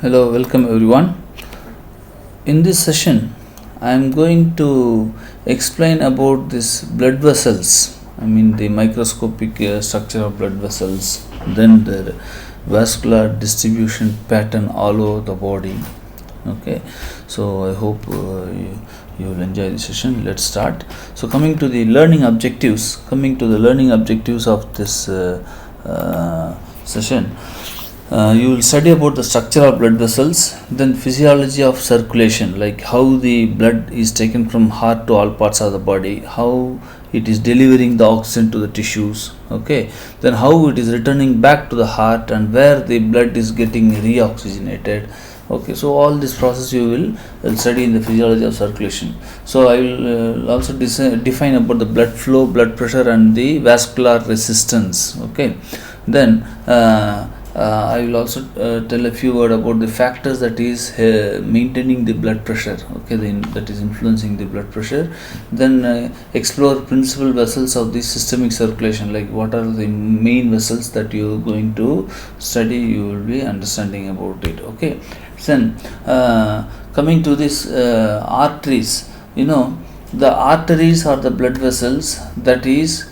Hello, welcome everyone. In this session, I am going to explain about this blood vessels. I mean the microscopic structure of blood vessels, then the vascular distribution pattern all over the body. Okay, so I hope you will enjoy the session. Let's start. So coming to the learning objectives, of this session. You will study about the structure of blood vessels, then physiology of circulation, like how the blood is taken from heart to all parts of the body, how it is delivering the oxygen to the tissues, okay, then how it is returning back to the heart and where the blood is getting reoxygenated. Okay, so all this process you will study in the physiology of circulation. So I will also define about the blood flow, blood pressure and the vascular resistance. Okay, then I will also tell a few words about the factors that is maintaining the blood pressure, okay, that is influencing the blood pressure. Then explore principal vessels of the systemic circulation, like what are the main vessels that you are going to study, you will be understanding about it. Okay, then coming to this arteries, the arteries are the blood vessels that is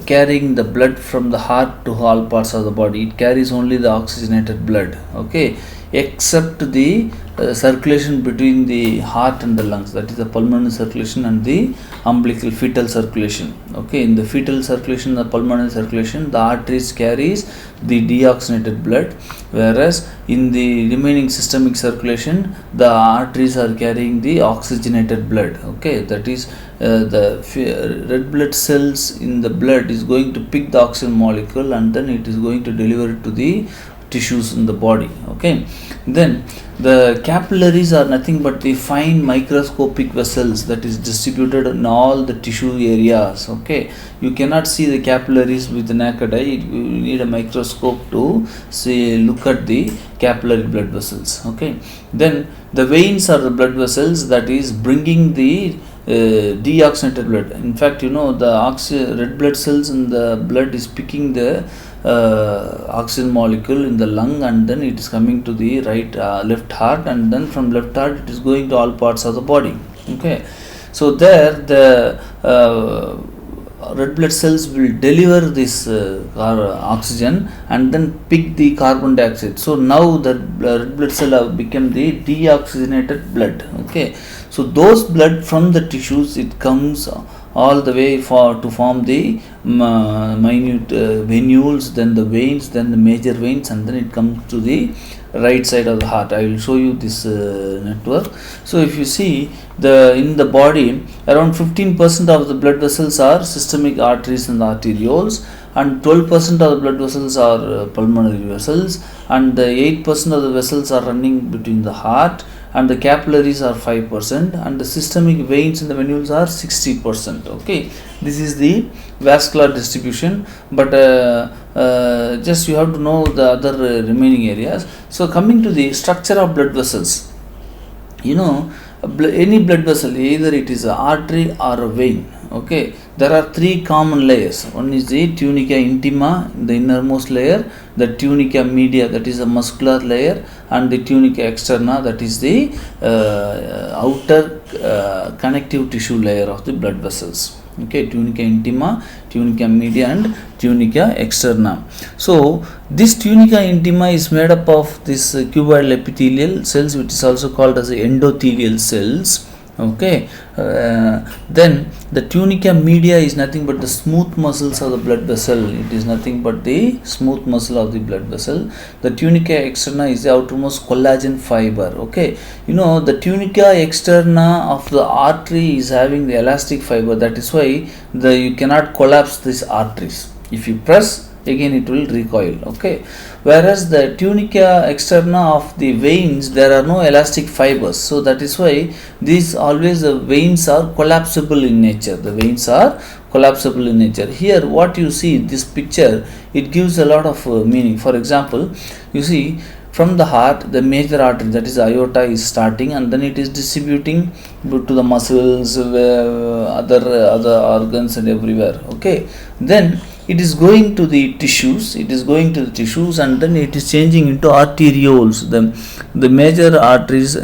carrying the blood from the heart to all parts of the body. It carries only the oxygenated blood, okay, except the circulation between the heart and the lungs, that is the pulmonary circulation and the umbilical fetal circulation. Okay, in the fetal circulation, the pulmonary circulation, the arteries carries the deoxygenated blood, whereas in the remaining systemic circulation the arteries are carrying the oxygenated blood. Okay, that is the red blood cells in the blood is going to pick the oxygen molecule and then it is going to deliver it to the tissues in the body. Okay, then the capillaries are nothing but the fine microscopic vessels that is distributed in all the tissue areas. Okay, you cannot see the capillaries with the naked eye. You need a microscope to look at the capillary blood vessels. Okay, then the veins are the blood vessels that is bringing the deoxygenated blood. In fact, the red blood cells in the blood is picking the oxygen molecule in the lung and then it is coming to the left heart, and then from left heart it is going to all parts of the body. Okay, so there the red blood cells will deliver this oxygen and then pick the carbon dioxide. So now the red blood cell have become the deoxygenated blood. Okay, so those blood from the tissues, it comes all the way to form the minute venules, then the veins, then the major veins, and then it comes to the right side of the heart. I will show you this network. So if you see in the body, around 15% of the blood vessels are systemic arteries and arterioles, and 12% of the blood vessels are pulmonary vessels, and 8% of the vessels are running between the heart, and the capillaries are 5%, and the systemic veins and the venules are 60%. Okay, this is the vascular distribution, but just you have to know the other remaining areas. So coming to the structure of blood vessels, any blood vessel, either it is an artery or a vein. Okay, there are three common layers. One is the tunica intima, the innermost layer, the tunica media, that is a muscular layer, and the tunica externa, that is the outer connective tissue layer of the blood vessels. Okay, tunica intima, tunica media and tunica externa. So this tunica intima is made up of this cuboidal epithelial cells, which is also called as endothelial cells. Okay, then the tunica media is nothing but the smooth muscles of the blood vessel. It is nothing but the smooth muscle of the blood vessel. The tunica externa is the outermost collagen fiber. Okay, the tunica externa of the artery is having the elastic fiber. That is why you cannot collapse these arteries. If you press, again it will recoil. Okay, whereas the tunica externa of the veins, there are no elastic fibers, so that is why the veins are collapsible in nature. Here what you see, this picture, it gives a lot of meaning. For example, you see from the heart, the major artery, that is aorta, is starting, and then it is distributing to the muscles, other organs and everywhere. Okay, then it is going to the tissues, and then it is changing into arterioles. The major arteries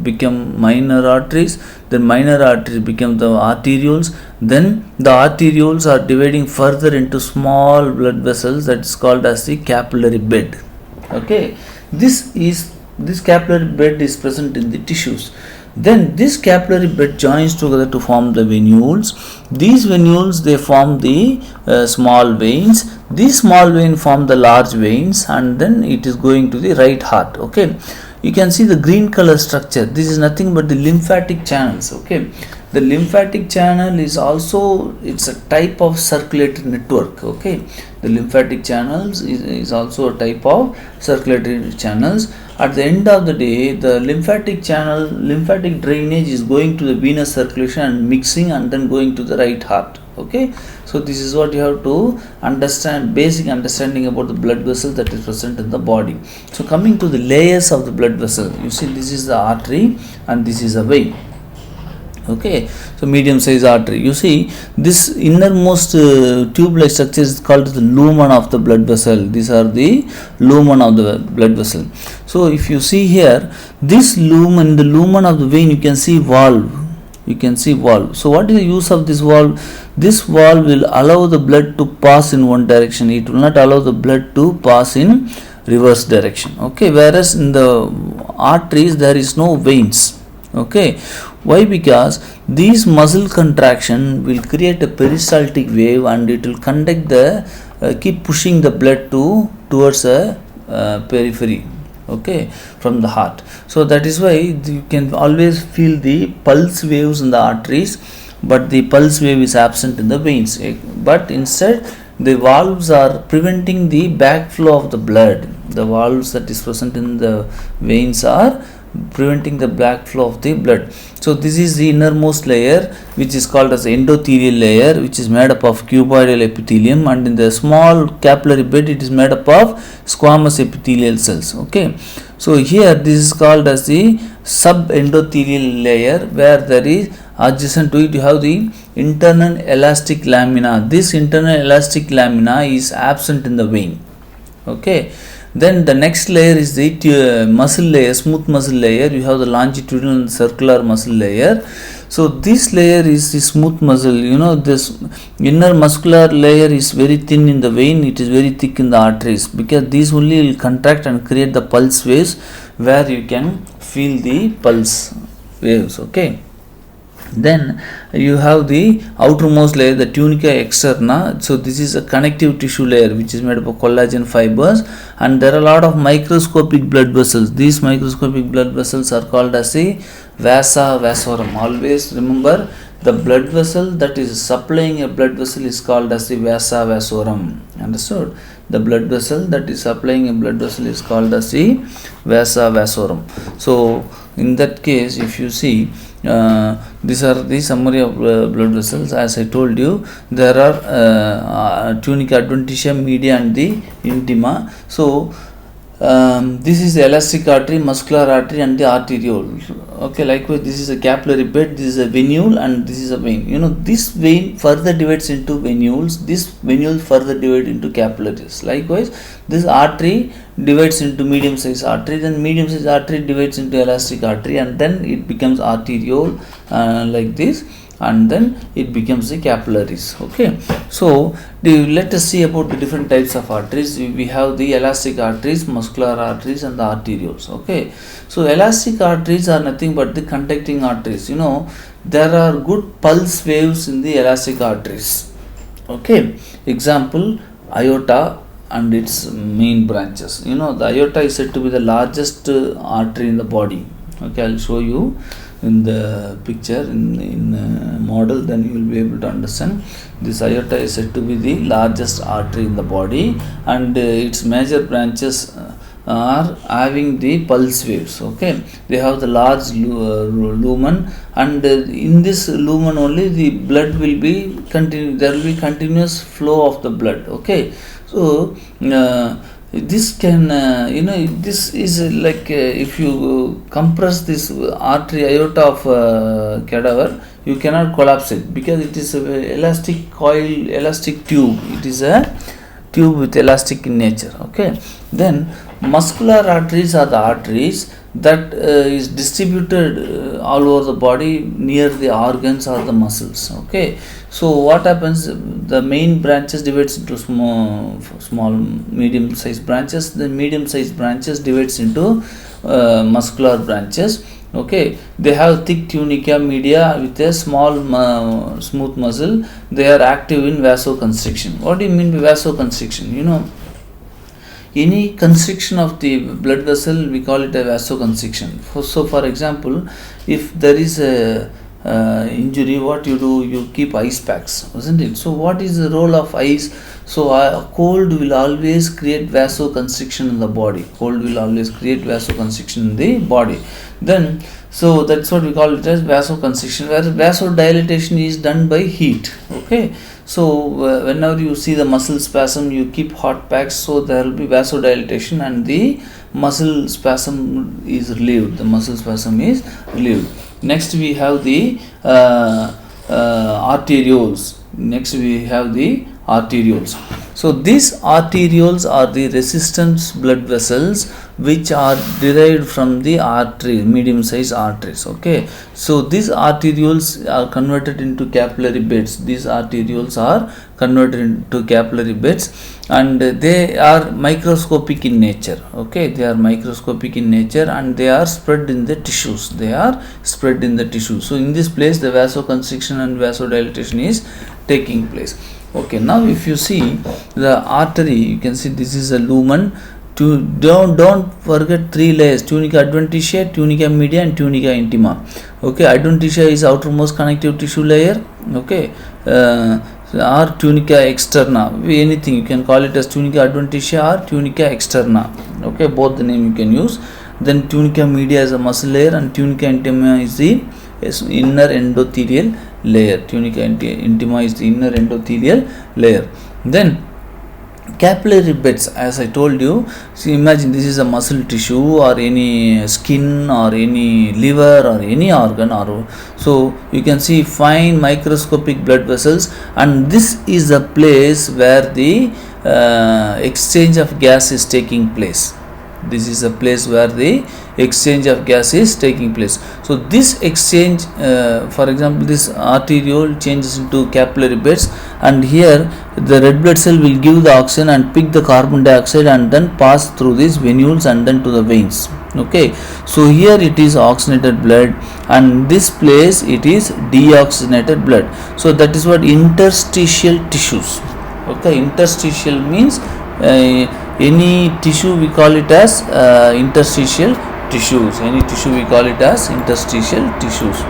become minor arteries, then minor arteries become the arterioles, then the arterioles are dividing further into small blood vessels, that is called as the capillary bed. Okay, this capillary bed is present in the tissues. Then this capillary bed joins together to form the venules. These venules, they form the small veins. These small veins form the large veins, and then it is going to the right heart. Okay, you can see the green color structure. This is nothing but the lymphatic channels. Okay, the lymphatic channel is also, it's a type of circulatory network. Okay, the lymphatic channels is also a type of circulatory channels. At the end of the day, the lymphatic drainage is going to the venous circulation and mixing, and then going to the right heart. Okay, so this is what you have to understand, basic understanding about the blood vessel that is present in the body. So coming to the layers of the blood vessel, you see this is the artery and this is a vein. Okay, so medium size artery. You see this innermost tube-like structure is called the lumen of the blood vessel. These are the lumen of the blood vessel. So if you see here, this lumen, the lumen of the vein, you can see valve. So what is the use of this valve? This valve will allow the blood to pass in one direction. It will not allow the blood to pass in reverse direction. Okay, whereas in the arteries there is no veins. Okay, why? Because these muscle contraction will create a peristaltic wave, and it will conduct the keep pushing the blood towards a periphery. Okay, from the heart. So that is why you can always feel the pulse waves in the arteries, but the pulse wave is absent in the veins. But instead, the valves are preventing the backflow of the blood. The valves that is present in the veins are preventing the backflow of the blood. So this is the innermost layer, which is called as endothelial layer, which is made up of cuboidal epithelium, and in the small capillary bed it is made up of squamous epithelial cells. Okay, so here this is called as the subendothelial layer, where there is adjacent to it you have the internal elastic lamina. This internal elastic lamina is absent in the vein. Okay, then the next layer is the muscle layer, smooth muscle layer. You have the longitudinal and circular muscle layer. So this layer is the smooth muscle. You know, this inner muscular layer is very thin in the vein, it is very thick in the arteries, because these only will contract and create the pulse waves, where you can feel the pulse waves. Okay, then you have the outermost layer, the tunica externa. So this is a connective tissue layer, which is made up of collagen fibers, and there are a lot of microscopic blood vessels. These microscopic blood vessels are called as the vasa vasorum. Always remember, the blood vessel that is supplying a blood vessel is called as the vasa vasorum. Understood? The blood vessel that is supplying a blood vessel is called as the vasa vasorum. So in that case, if you see, these are the summary of blood vessels. As I told you, there are tunica adventitia, media, and the intima. So this is the elastic artery, muscular artery, and the arteriole. Okay, likewise this is a capillary bed, this is a venule, and this is a vein. You know, this vein further divides into venules, this venule further divides into capillaries. Likewise, this artery divides into medium size artery, then medium size artery divides into elastic artery, and then it becomes arteriole like this, and then it becomes the capillaries. Okay, so let us see about the different types of arteries. We have the elastic arteries, muscular arteries, and the arterioles. Okay, so elastic arteries are nothing but the conducting arteries. You know, there are good pulse waves in the elastic arteries. Okay, example, aorta and its main branches. You know, the aorta is said to be the largest artery in the body. Okay, I'll show you in the picture, in model, then you will be able to understand. This aorta is said to be the largest artery in the body, and its major branches are having the pulse waves. Okay, they have the large lumen, and in this lumen only the blood will be there will be continuous flow of the blood. Okay, so this can you know, this is like if you compress this artery aorta of cadaver, you cannot collapse it because it is a elastic coil, elastic tube. It is a tube with elastic in nature. Okay, then muscular arteries are the arteries that is distributed all over the body near the organs or the muscles. Okay, so what happens, the main branches divides into small medium sized branches. The medium sized branches divides into muscular branches. Okay, they have thick tunica media with a small smooth muscle. They are active in vasoconstriction. What do you mean by vasoconstriction? You know, any constriction of the blood vessel, we call it a vasoconstriction. So for example, if there is a injury, what you do, you keep ice packs, isn't it? So what is the role of ice? So cold will always create vasoconstriction in the body. Cold will always create vasoconstriction in the body. Then so that's what we call it as vasoconstriction, where vasodilatation is done by heat. Okay, so whenever you see the muscle spasm, you keep hot packs, so there will be vasodilatation and the muscle spasm is relieved. The muscle spasm is relieved. Next we have the arterioles. Next we have the arterioles. So these arterioles are the resistance blood vessels which are derived from the artery, medium sized arteries. Okay, so these arterioles are converted into capillary beds. These arterioles are converted into capillary beds, and they are microscopic in nature. Okay, they are microscopic in nature and they are spread in the tissues. They are spread in the tissue. So in this place the vasoconstriction and vasodilatation is taking place. Okay, now if you see the artery, you can see this is a lumen. Don't forget three layers: tunica adventitia, tunica media, and tunica intima. Okay, adventitia is outermost connective tissue layer. Okay, or tunica externa, anything you can call it as tunica adventitia or tunica externa. Okay, both the name you can use. Then tunica media is a muscle layer and tunica intima is the inner endothelial layer. Tunica intima is the inner endothelial layer. Then capillary beds, as I told you, so imagine this is a muscle tissue or any skin or any liver or any organ, or so you can see fine microscopic blood vessels, and this is the place where the exchange of gas is taking place. This is a place where the exchange of gas is taking place. So this exchange, for example, this arteriole changes into capillary beds, and here the red blood cell will give the oxygen and pick the carbon dioxide and then pass through these venules and then to the veins. Okay, so here it is oxygenated blood, and this place it is deoxygenated blood. So that is what interstitial tissues. Okay, interstitial means any tissue we call it as interstitial tissues. Any tissue we call it as interstitial tissues.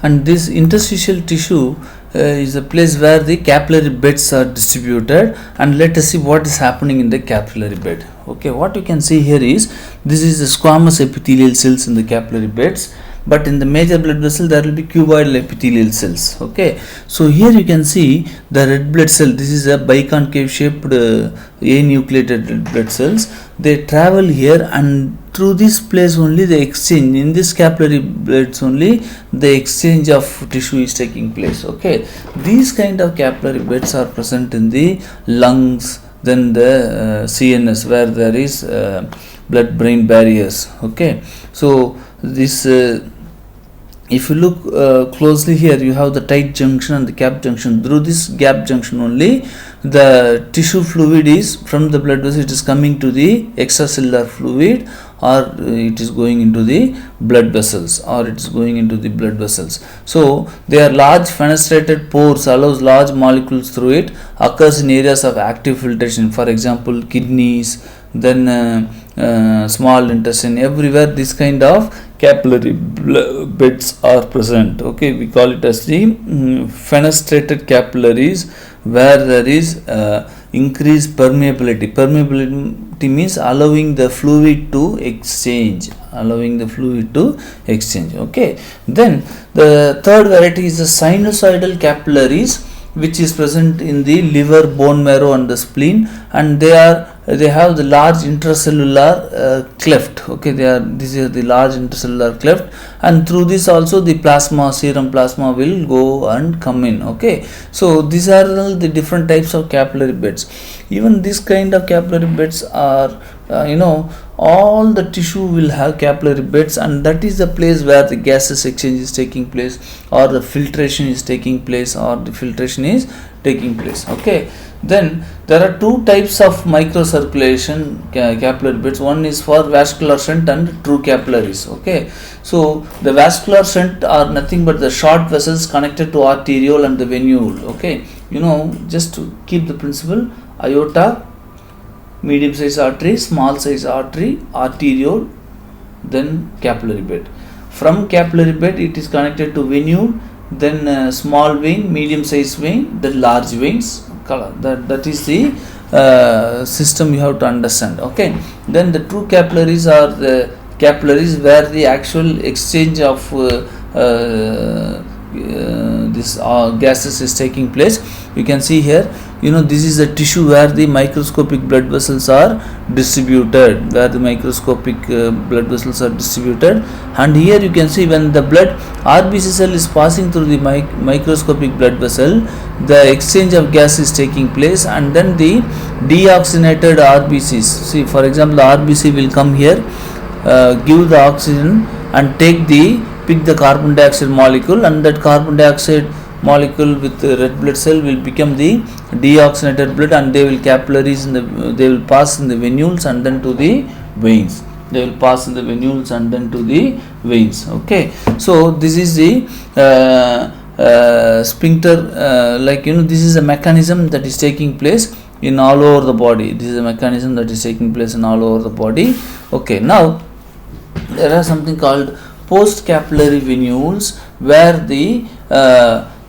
And this interstitial tissue is a place where the capillary beds are distributed, and let us see what is happening in the capillary bed. Okay, what you can see here is this is the squamous epithelial cells in the capillary beds, but in the major blood vessel there will be cuboidal epithelial cells. Okay, so here you can see the red blood cell. This is a biconcave shaped anucleated red blood cells. They travel here, and through this place only the exchange, in this capillary beds only the exchange of tissue is taking place. Okay, these kind of capillary beds are present in the lungs, then the CNS, where there is blood brain barriers. Okay, so this if you look closely here, you have the tight junction and the gap junction. Through this gap junction only the tissue fluid is from the blood vessel, it is coming to the extracellular fluid, or it is going into the blood vessels, or it is going into the blood vessels. So they are large fenestrated pores, allows large molecules through it, occurs in areas of active filtration, for example kidneys, then small intestine, everywhere this kind of capillary beds are present. Okay, we call it as the fenestrated capillaries, where there is increased permeability. Permeability means allowing the fluid to exchange, Okay, then the third variety is the sinusoidal capillaries, which is present in the liver, bone marrow and the spleen, and they are they have the large intracellular cleft. Okay, this is the large intracellular cleft, and through this also the plasma, serum plasma will go and come in. Okay, so these are all the different types of capillary beds. Even this kind of capillary beds are all the tissue will have capillary beds, and that is the place where the gases exchange is taking place, or the filtration is taking place, Okay, then there are two types of microcirculation capillary beds. One is for vascular shunt and true capillaries. Okay, so the vascular shunt are nothing but the short vessels connected to arteriole and the venule. Okay, just to keep the principle: aorta, medium size artery, small size artery, arteriole, then capillary bed. From capillary bed it is connected to venule, then small vein, medium size vein, then large veins. That is the system you have to understand. Okay, then the true capillaries are the capillaries where the actual exchange of this gases is taking place. You can see here, this is the tissue where the microscopic blood vessels are distributed, and here you can see when the blood RBC cell is passing through the microscopic blood vessel, the exchange of gas is taking place, and then the deoxygenated RBCs, see, for example, the RBC will come here, give the oxygen and pick the carbon dioxide molecule, and that carbon dioxide molecule with the red blood cell will become the deoxygenated blood, and they will pass in the venules and then to the veins. Okay, so this is the sphincter, this is a mechanism that is taking place in all over the body. Okay, now there are something called post capillary venules, where the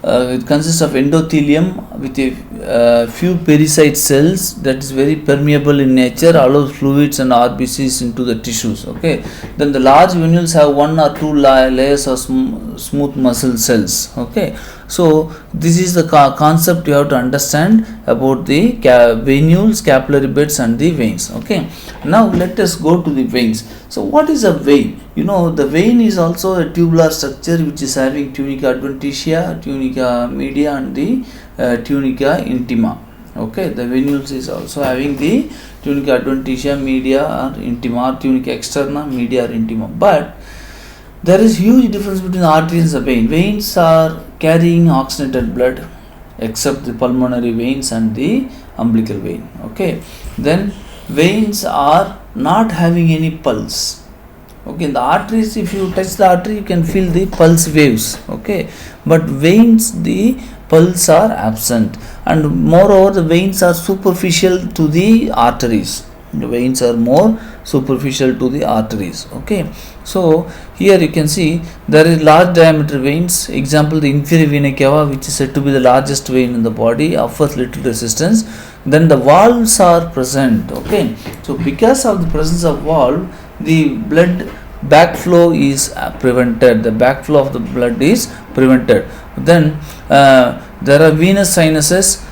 it consists of endothelium with a few pericyte cells that is very permeable in nature, allows fluids and RBCs into the tissues. Okay, then the large venules have one or two layers of smooth muscle cells. Okay, so this is the concept you have to understand about the venules, capillary beds and the veins. Okay, now let us go to the veins. So what is a vein? The vein is also a tubular structure which is having tunica adventitia, tunica media and the tunica intima. Okay, the venules is also having the tunica adventitia, media or intima, or tunica externa, media or intima. But there is huge difference between arteries and the vein. Veins are carrying oxygenated blood, except the pulmonary veins and the umbilical vein. Okay, then veins are not having any pulse. Okay, in the arteries, if you touch the artery, you can feel the pulse waves. Okay, but veins, the pulse are absent, and moreover the veins are superficial to the arteries. The veins are more superficial to the arteries. Okay, so here you can see there is large diameter veins. Example, the inferior vena cava, which is said to be the largest vein in the body, offers little resistance. Then the valves are present. Okay, so because of the presence of valve, the blood backflow is prevented. Then there are venous sinuses,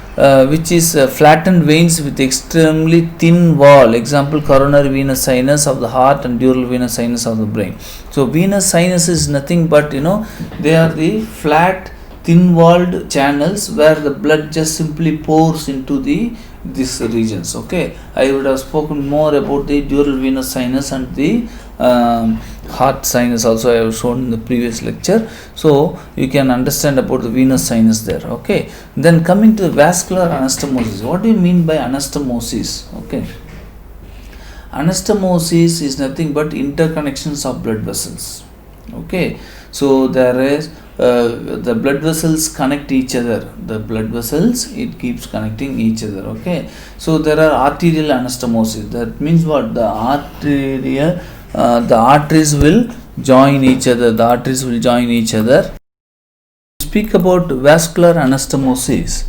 which is flattened veins with extremely thin wall. Example, coronary venous sinus of the heart and dural venous sinus of the brain. So venous sinus is nothing but they are the flat, thin walled channels where the blood just simply pours into these regions. Okay, I would have spoken more about the dural venous sinus and the heart sinus also. I have shown in the previous lecture, so you can understand about the venous sinus there. Okay, then coming to the vascular anastomosis. What do you mean by anastomosis? Okay, anastomosis is nothing but interconnections of blood vessels. Okay, so there is the blood vessels connect each other. It keeps connecting each other. Okay, so there are arterial anastomosis. That means what? The arteries will join each other. Speak about vascular anastomosis.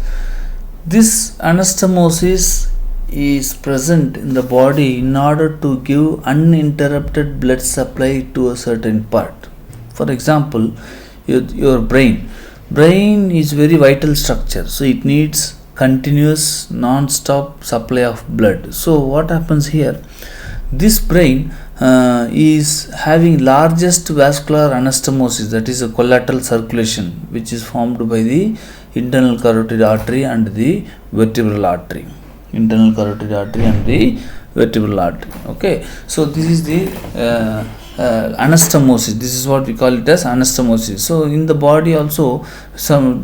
This anastomosis is present in the body in order to give uninterrupted blood supply to a certain part. For example, your brain is very vital structure, so it needs continuous non-stop supply of blood. So what happens here? This brain is having largest vascular anastomosis, that is a collateral circulation, which is formed by the internal carotid artery and the vertebral artery. Internal carotid artery and the vertebral artery. Okay, so this is the anastomosis. This is what we call it as anastomosis. So in the body also,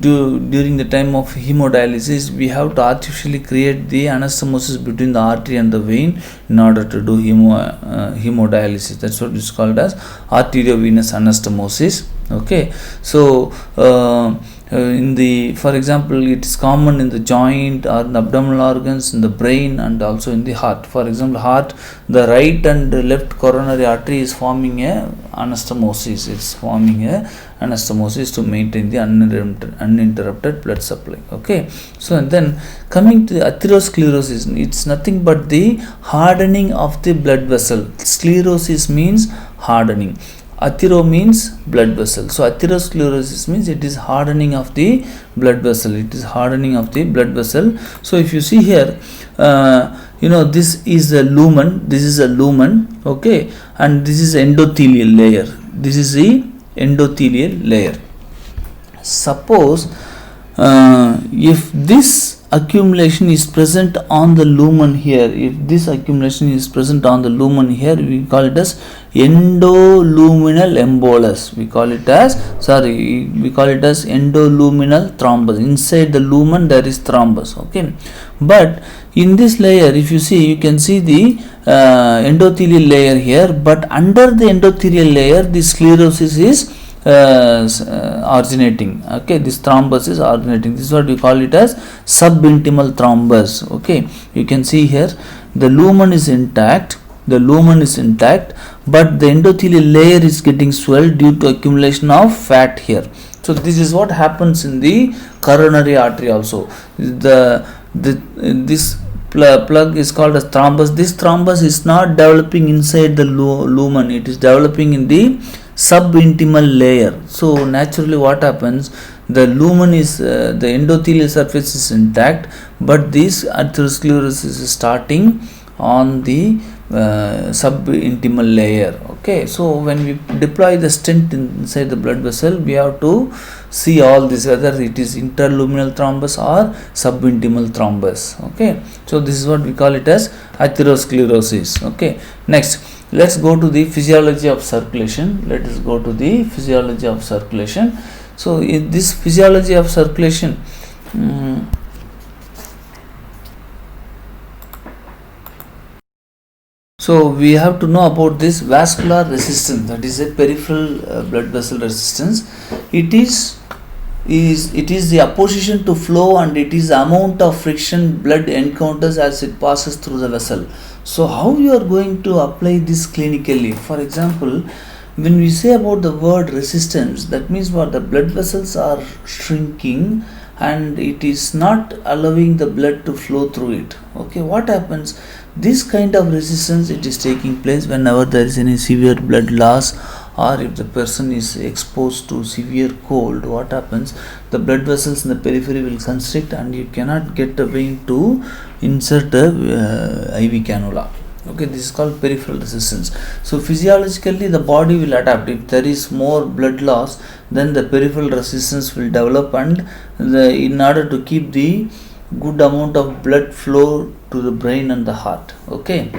during the time of hemodialysis, we have to artificially create the anastomosis between the artery and the vein in order to do hemodialysis. That's what is called as arteriovenous anastomosis. Okay, so in the, for example, it is common in the joint or in the abdominal organs, in the brain, and also in the heart. For example, heart, the right and left coronary artery is forming a anastomosis. It's forming a anastomosis to maintain the uninterrupted blood supply. Okay, so and then coming to the atherosclerosis, it's nothing but the hardening of the blood vessel. Sclerosis means hardening. Athero means blood vessel. So atherosclerosis means it is hardening of the blood vessel. It is hardening of the blood vessel. So if you see here, this is a lumen. This is a lumen. Okay, and this is endothelial layer. This is the endothelial layer. Suppose if this accumulation is present on the lumen here, we call it as endoluminal embolus. We call it as endoluminal thrombus. Inside the lumen there is thrombus. Okay, but in this layer, if you see, you can see the endothelial layer here, but under the endothelial layer the sclerosis is originating. Okay, this thrombus is originating. This is what we call it as subintimal thrombus. Okay, you can see here the lumen is intact, but the endothelial layer is getting swelled due to accumulation of fat here. So this is what happens in the coronary artery also. This plug is called as thrombus. This thrombus is not developing inside the lumen, it is developing in the subintimal layer. So naturally what happens, the lumen is the endothelial surface is intact, but this atherosclerosis is starting on the subintimal layer. Okay, so when we deploy the stent inside the blood vessel, we have to see all this, whether it is interluminal thrombus or subintimal thrombus. Okay, so this is what we call it as atherosclerosis. Okay, next let's go to the physiology of circulation. So in this physiology of circulation, so we have to know about this vascular resistance, that is a peripheral blood vessel resistance. It is the opposition to flow, and it is the amount of friction blood encounters as it passes through the vessel. So how you are going to apply this clinically? For example, when we say about the word resistance, that means what, the blood vessels are shrinking and it is not allowing the blood to flow through it. Okay, what happens? This kind of resistance, it is taking place whenever there is any severe blood loss, or if the person is exposed to severe cold. What happens? The blood vessels in the periphery will constrict and you cannot get the vein to insert the IV cannula. Okay, this is called peripheral resistance. So physiologically the body will adapt. If there is more blood loss, then the peripheral resistance will develop, and in order to keep the good amount of blood flow to the brain and the heart. Okay,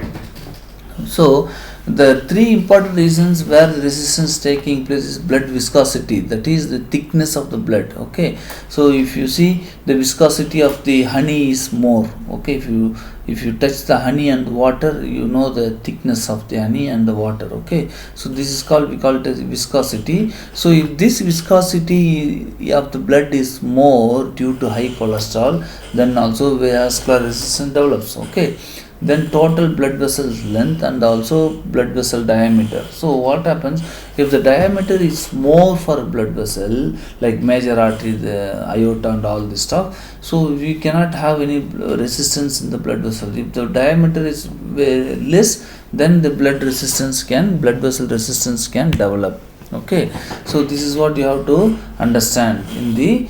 so the three important reasons where the resistance taking place is blood viscosity, that is the thickness of the blood. Okay, so if you see, the viscosity of the honey is more. Okay, if you touch the honey and water, you know the thickness of the honey and the water. Okay, so this is called, we call it as viscosity. So if this viscosity of the blood is more due to high cholesterol, then also vascular resistance develops. Okay, then total blood vessel length and also blood vessel diameter. So what happens, if the diameter is more for a blood vessel like major artery, the aorta and all this stuff, so we cannot have any resistance in the blood vessel. If the diameter is very less, then the blood vessel resistance can develop. Okay, so this is what you have to understand in the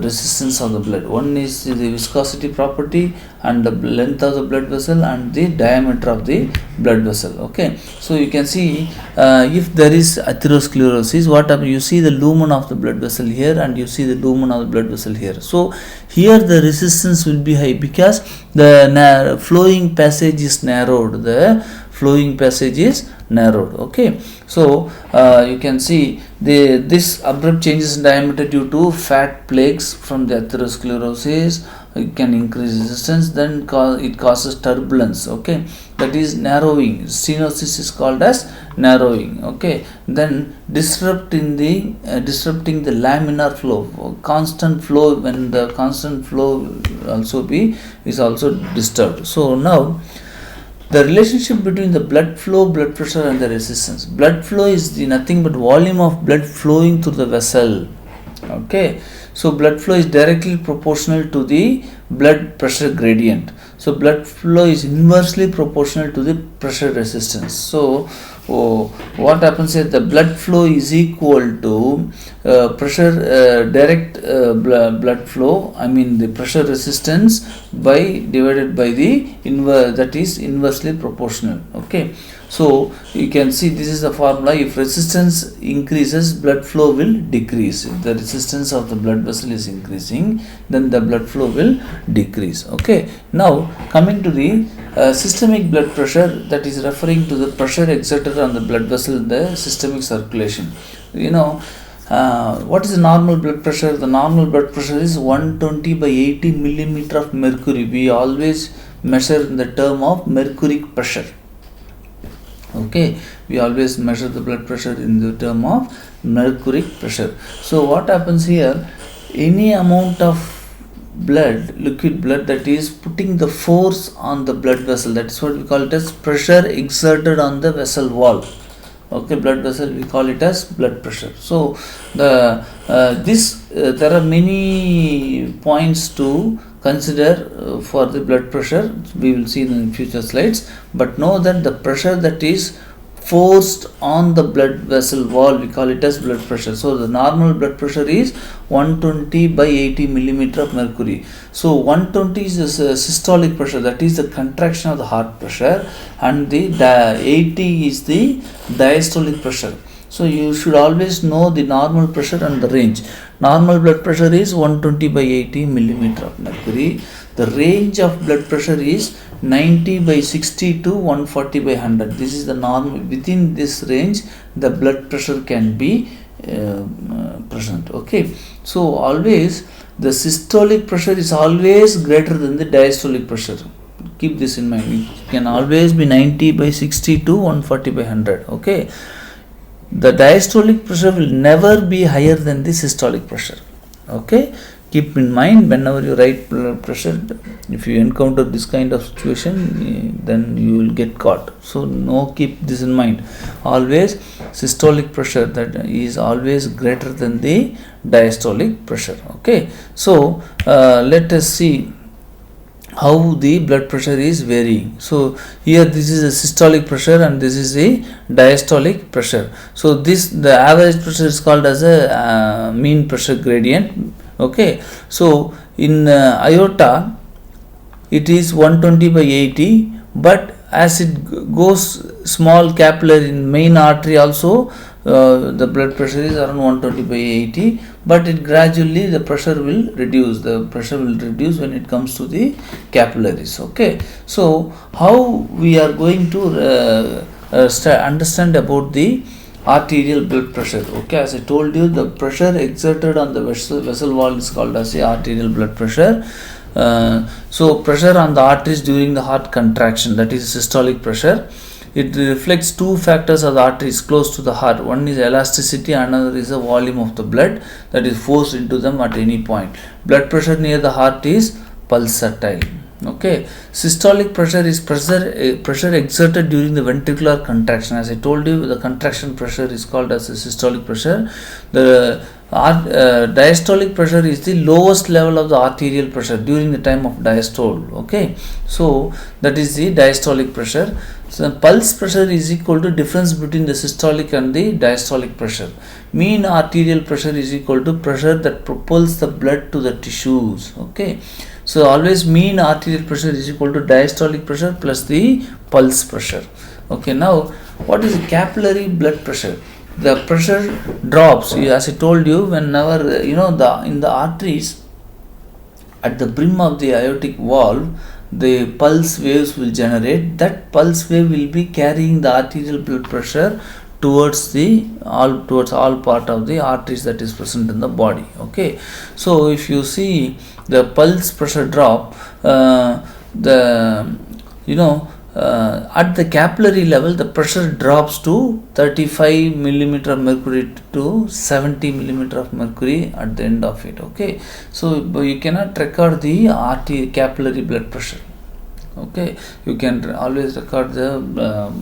resistance of the blood. One is the viscosity property and the length of the blood vessel and the diameter of the blood vessel. Okay, so you can see if there is atherosclerosis, what happens? You see the lumen of the blood vessel here and you see the lumen of the blood vessel here. So here the resistance will be high because the flowing passage is narrowed. The flowing passage is narrowed. Okay, so you can see this abrupt changes in diameter due to fat plaques from the atherosclerosis. It can increase resistance, then it causes turbulence. Okay, that is narrowing. Stenosis is called as narrowing. Okay, then disrupting the laminar flow, constant flow. When the constant flow is also disturbed. So now the relationship between the blood flow, blood pressure and the resistance. Blood flow is nothing but volume of blood flowing through the vessel. Okay, so blood flow is directly proportional to the blood pressure gradient. So blood flow is inversely proportional to the pressure resistance. So what happens is the blood flow is equal to pressure direct blood flow, I mean the pressure resistance divided by the inverse, that is inversely proportional. Okay, so you can see this is the formula. If resistance increases, blood flow will decrease. If the resistance of the blood vessel is increasing, then the blood flow will decrease. Okay, now coming to the systemic blood pressure, that is referring to the pressure exerted on the blood vessel in the systemic circulation. You know, what is the normal blood pressure? The normal blood pressure is 120 by 80 millimeter of mercury. We always measure in the term of mercuric pressure. Okay, we always measure the blood pressure in the term of mercuric pressure. So what happens here? Any amount of blood, liquid blood, that is putting the force on the blood vessel, that is what we call it as pressure exerted on the vessel wall. Okay, blood vessel, we call it as blood pressure. So there are many points to consider for the blood pressure. We will see in future slides, but know that the pressure that is forced on the blood vessel wall, we call it as blood pressure. So the normal blood pressure is 120 by 80 millimeter of mercury. So 120 is the systolic pressure, that is the contraction of the heart pressure, and the 80 is the diastolic pressure. So you should always know the normal pressure and the range. Normal blood pressure is 120 by 80 millimeter of mercury. The range of blood pressure is 90 by 60 to 140 by 100. This is the normal. Within this range, the blood pressure can be present. Okay, so always the systolic pressure is always greater than the diastolic pressure. Keep this in mind. It can always be 90 by 60 to 140 by 100. Okay, the diastolic pressure will never be higher than the systolic pressure. Okay, keep in mind whenever you write blood pressure, if you encounter this kind of situation, then you will get caught. So keep this in mind. Always systolic pressure, that is always greater than the diastolic pressure. Okay, so let us see how the blood pressure is varying. So here this is the systolic pressure and this is the diastolic pressure. So the average pressure is called as a mean pressure gradient. Okay, so in aorta it is 120 by 80, but as it goes small capillary in main artery also, the blood pressure is around 120 by 80, but it gradually the pressure will reduce. The pressure will reduce when it comes to the capillaries. Okay, so how we are going to understand about the arterial blood pressure? Okay, as I told you, the pressure exerted on the vessel wall is called as the arterial blood pressure. So pressure on the arteries during the heart contraction, that is systolic pressure. It reflects two factors of the arteries close to the heart. One is elasticity, another is the volume of the blood that is forced into them at any point. Blood pressure near the heart is pulsatile. Okay, systolic pressure is pressure exerted during the ventricular contraction. As I told you, the contraction pressure is called as the systolic pressure. The diastolic pressure is the lowest level of the arterial pressure during the time of diastole. Okay, so that is the diastolic pressure. So the pulse pressure is equal to difference between the systolic and the diastolic pressure. Mean arterial pressure is equal to pressure that propels the blood to the tissues. Okay. So always mean arterial pressure is equal to diastolic pressure plus the pulse pressure. Okay. Now what is capillary blood pressure? The pressure drops, as I told you, whenever in the arteries at the brim of the aortic valve, the pulse waves will generate. That pulse wave will be carrying the arterial blood pressure towards all part of the arteries that is present in the body. Okay, so if you see the pulse pressure drop, at the capillary level, the pressure drops to 35 millimeter of mercury to 70 millimeter of mercury at the end of it. Okay, so you cannot record the capillary blood pressure. Okay, you can always record the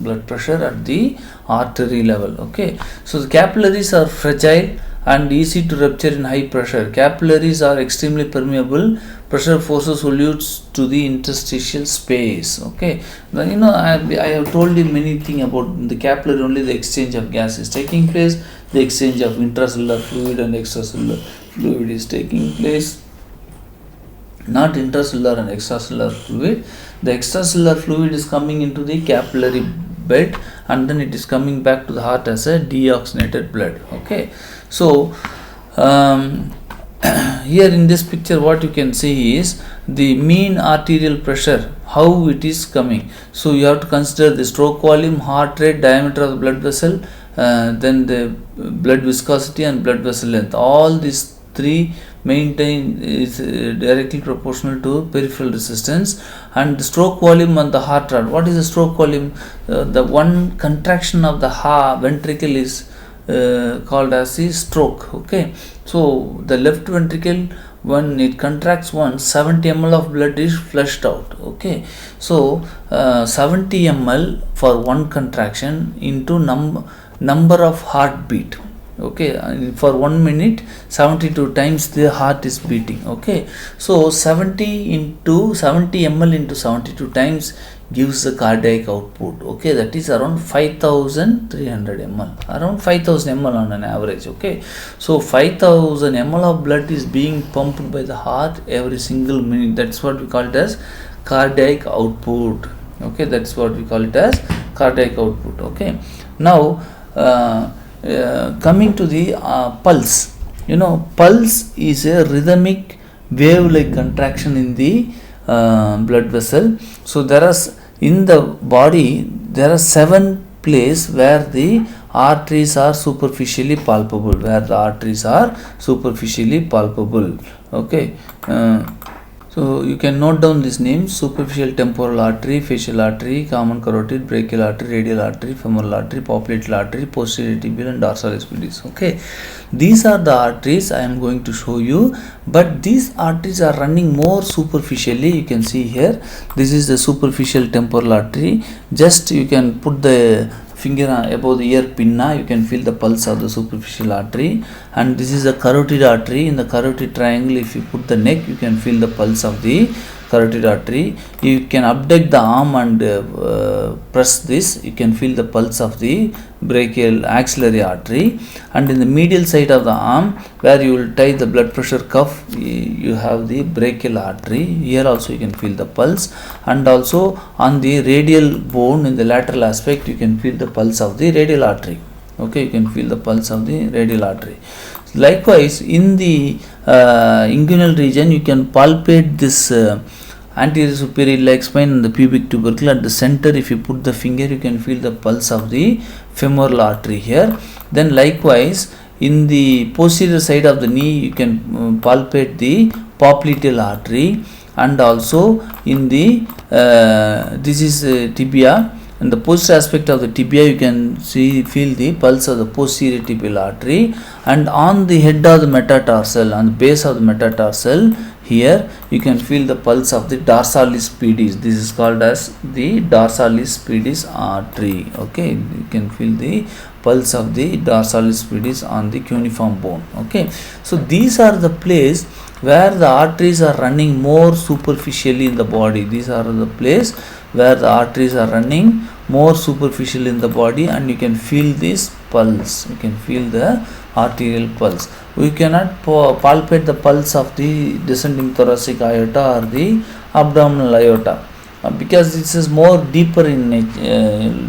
blood pressure at the artery level. Okay, so the capillaries are fragile and easy to rupture in high pressure. Capillaries are extremely permeable. Pressure forces solutes to the interstitial space. Okay, then, I have told you many things about the capillary. Only the exchange of gas is taking place. The exchange of intracellular fluid and extracellular fluid is taking place. Not intracellular and extracellular fluid. The extracellular fluid is coming into the capillary bed and then it is coming back to the heart as a deoxygenated blood. Okay, so here in this picture what you can see is the mean arterial pressure, how it is coming. So you have to consider the stroke volume, heart rate, diameter of the blood vessel, then the blood viscosity and blood vessel length. All these three maintain is directly proportional to peripheral resistance. And the stroke volume and the heart rate. What is the stroke volume? The one contraction of the ventricle is called as the stroke. Okay, so the left ventricle, when it contracts once, 70 ml of blood is flushed out. Okay, so 70 ml for one contraction into number of heartbeat. Okay, for 1 minute 72 times the heart is beating. Okay, so 70 ml into 72 times gives the cardiac output. Okay, that is around 5300 ml, around 5000 ml on an average. Okay, so 5000 ml of blood is being pumped by the heart every single minute. That's what we call it as cardiac output. Okay, that's what we call it as cardiac output. Okay, now coming to the pulse. Pulse is a rhythmic wave-like contraction in the blood vessel. So in the body there are 7 places where the arteries are superficially palpable. Okay, so you can note down these names: superficial temporal artery, facial artery, common carotid, brachial artery, radial artery, femoral artery, popliteal artery, posterior tibial and dorsalis pedis. Okay, these are the arteries I am going to show you, but these arteries are running more superficially. You can see here, this is the superficial temporal artery. Just you can put the finger above the ear pinna, you can feel the pulse of the superficial artery. And this is the carotid artery. In the carotid triangle, if you put the neck, you can feel the pulse of the carotid artery. You can abduct the arm and press this, you can feel the pulse of the brachial axillary artery. And in the medial side of the arm, where you will tie the blood pressure cuff, you have the brachial artery. Here also you can feel the pulse. And also on the radial bone in the lateral aspect, you can feel the pulse of the radial artery. Okay, you can feel the pulse of the radial artery. Likewise, in the inguinal region, you can palpate this anterior superior iliac spine and the pubic tubercle. At the center, if you put the finger, you can feel the pulse of the femoral artery here. Then likewise, in the posterior side of the knee, you can palpate the popliteal artery. And also in the this is tibia. In the posterior aspect of the tibia, you can feel the pulse of the posterior tibial artery. And on the head of the metatarsal, on the base of the metatarsal, here you can feel the pulse of the dorsalis pedis. This is called as the dorsalis pedis artery. Okay, you can feel the pulse of the dorsalis pedis on the cuneiform bone. Okay, so these are the place where the arteries are running more superficially in the body. These are the place where the arteries are running more superficial in the body, and you can feel this pulse. You can feel the arterial pulse. We cannot palpate the pulse of the descending thoracic aorta or the abdominal aorta, because this is more deeper in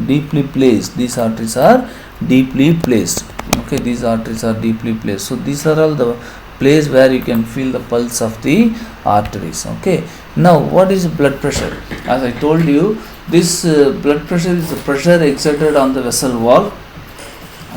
deeply placed. These arteries are deeply placed. Okay, these arteries are deeply placed. So these are all the place where you can feel the pulse of the arteries. Okay, now what is blood pressure? As I told you, this blood pressure is the pressure exerted on the vessel wall.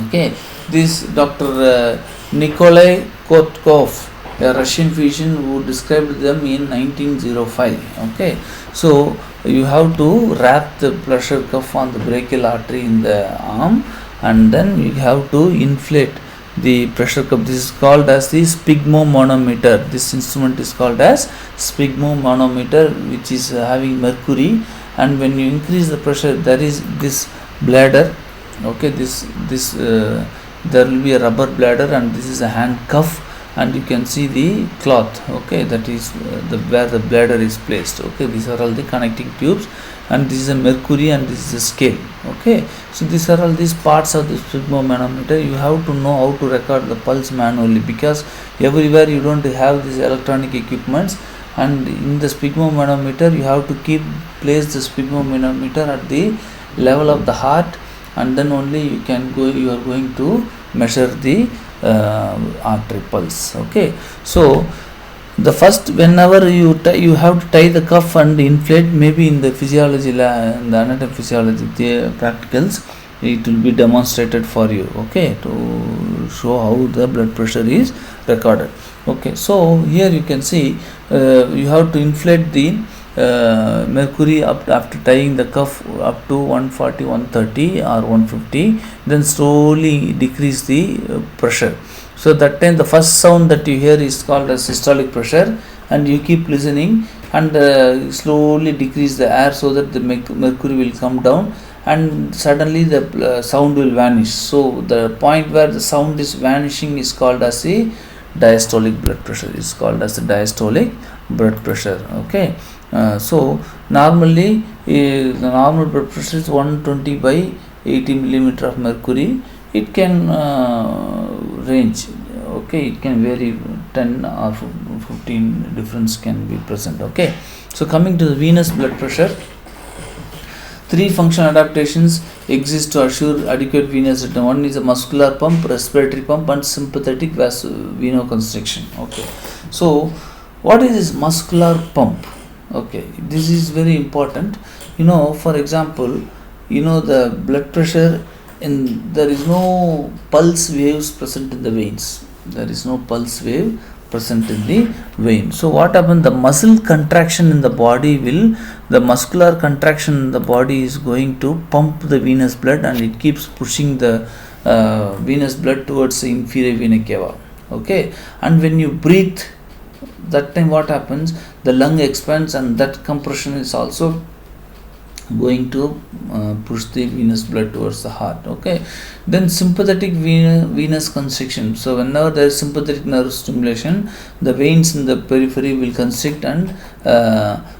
Okay, this Dr. Nikolai Kotkov, a Russian physician who described them in 1905. Okay, so you have to wrap the pressure cuff on the brachial artery in the arm, and then you have to inflate the pressure cuff. This is called as the sphygmomanometer. This instrument is called as sphygmomanometer, which is having mercury, and when you increase the pressure, there is this bladder. Okay, there will be a rubber bladder, and this is a hand cuff, and you can see the cloth. Okay, that is where the bladder is placed. Okay, these are all the connecting tubes, and this is a mercury, and this is a scale. Okay, so these are all these parts of the sphygmomanometer. You have to know how to record the pulse manually, because everywhere you don't have these electronic equipments, and in the sphygmomanometer you have to place the sphygmomanometer at the level of the heart, and then only you are going to measure the artery pulse. Okay, so the first, whenever you have to tie the cuff and inflate, maybe in the physiology in the anatomy physiology the practicals, it will be demonstrated for you. Okay, to show how the blood pressure is recorded. Okay, so here you can see you have to inflate the mercury up after tying the cuff up to 140, 130 or 150, then slowly decrease the pressure. So that time the first sound that you hear is called as systolic pressure, and you keep listening, and slowly decrease the air so that the mercury will come down, and suddenly the sound will vanish. So the point where the sound is vanishing is called as the diastolic blood pressure. Is called as the diastolic blood pressure. Okay, so normally the normal blood pressure is 120 by 80 millimeter of mercury. It can range. Okay, it can vary, 10 or 15 difference can be present. Okay, so coming to the venous blood pressure, three functional adaptations exist to assure adequate venous rhythm. One is a muscular pump, respiratory pump, and sympathetic venoconstriction. Okay, so what is this muscular pump? Okay, this is very important. For example, the blood pressure, there is no pulse waves present in the veins. There is no pulse wave present in the vein. So what happens? The muscle contraction in the body the muscular contraction in the body is going to pump the venous blood, and it keeps pushing the venous blood towards the inferior vena cava. Okay, and when you breathe, that time what happens? The lung expands, and that compression is also going to push the venous blood towards the heart. Okay, then sympathetic venous constriction. So whenever there is sympathetic nerve stimulation, the veins in the periphery will constrict, and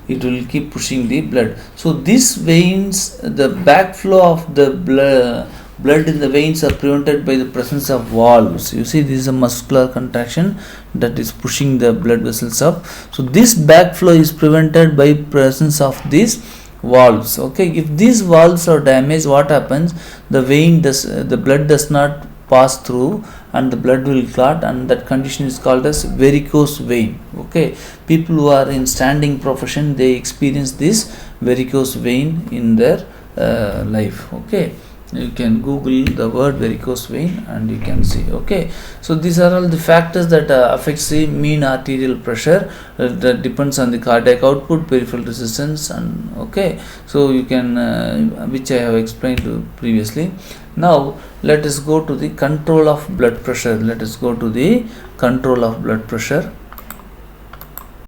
it will keep pushing the blood. So these veins, the backflow of the blood in the veins are prevented by the presence of valves. You see, this is a muscular contraction that is pushing the blood vessels up. So this backflow is prevented by presence of these valves. Okay, if these valves are damaged, what happens? The blood does not pass through, and the blood will clot, and that condition is called as varicose vein. Okay, people who are in standing profession, they experience this varicose vein in their life. Okay, you can Google the word varicose vein and you can see. Okay, so these are all the factors that affects the mean arterial pressure. That depends on the cardiac output, peripheral resistance, and okay, so you can which I have explained previously. Now let us go to the control of blood pressure. Let us go to the control of blood pressure.